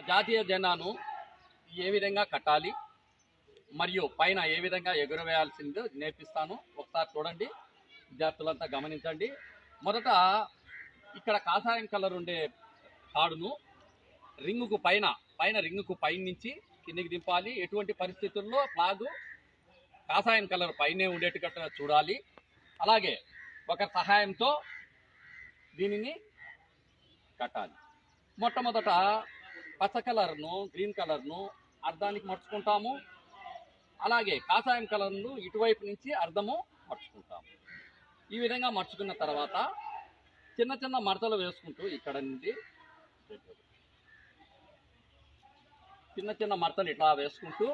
జాతీయ జెండాను ఏ విధంగా కట్టాలి మరియు పైన ఏ విధంగా ఎగురవేయాల్సిందో నేర్పిస్తాను. ఒకసారి చూడండి, విద్యార్థులంతా గమనించండి. మొదట ఇక్కడ కాషాయం కలర్ ఉండే తాడును రింగుకు పైన రింగుకు నుంచి కిందికి దింపాలి. ఎటువంటి పరిస్థితుల్లో ఫ్లాగు కాషాయం కలర్ పైనే ఉండేట్టుగా చూడాలి. అలాగే ఒకరి సహాయంతో దీనిని కట్టాలి. మొట్టమొదట పచ్చ కలర్ను గ్రీన్ కలర్ను అర్ధానికి మర్చుకుంటాము. అలాగే కాషాయం కలర్ను ఇటువైపు నుంచి అర్ధము మర్చుకుంటాము. ఈ విధంగా మర్చుకున్న తర్వాత చిన్న చిన్న మడతలు వేసుకుంటూ ఇక్కడ నుండి చిన్న చిన్న మడతలు ఇట్లా వేసుకుంటూ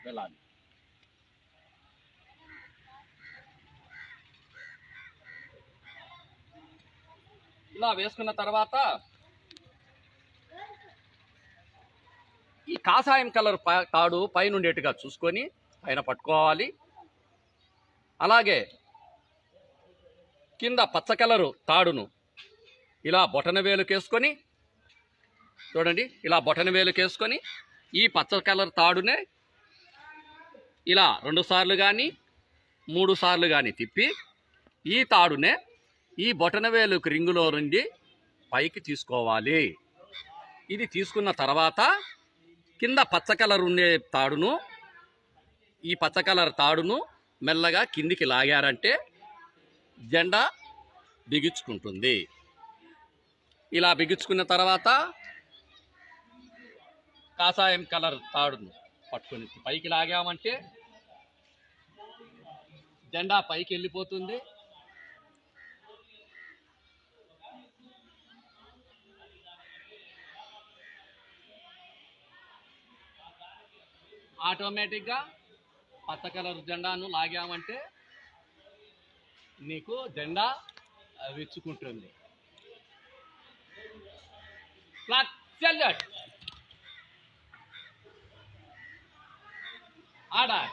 వెళ్ళాలి. ఇలా వేసుకున్న తర్వాత ఈ కాషాయం కలర్ తాడు పైన ఉండేట్టుగా చూసుకొని పైన పట్టుకోవాలి. అలాగే కింద పచ్చ కలరు తాడును ఇలా బొటన వేలుకేసుకొని చూడండి, ఇలా బొటన వేలుకేసుకొని ఈ పచ్చ కలర్ తాడునే ఇలా 2 సార్లు కానీ 3 సార్లు కానీ తిప్పి ఈ తాడునే ఈ బొటన వేలుకు రింగులో నుండి పైకి తీసుకోవాలి. ఇది తీసుకున్న తర్వాత కింద పచ్చ కలర్ ఉండే తాడును ఈ పచ్చ కలర్ తాడును మెల్లగా కిందికి లాగారంటే జెండా బిగించుకుంటుంది. ఇలా బిగించుకున్న తర్వాత కాషాయం కలర్ తాడును పట్టుకొని పైకి లాగామంటే జెండా పైకి వెళ్ళిపోతుంది. ఆటోమేటిక్గా పచ్చ కలర్ జెండాను లాగామంటే నీకు జెండా విచ్చుకుంటుంది. ఆర్డర్.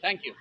Thank you.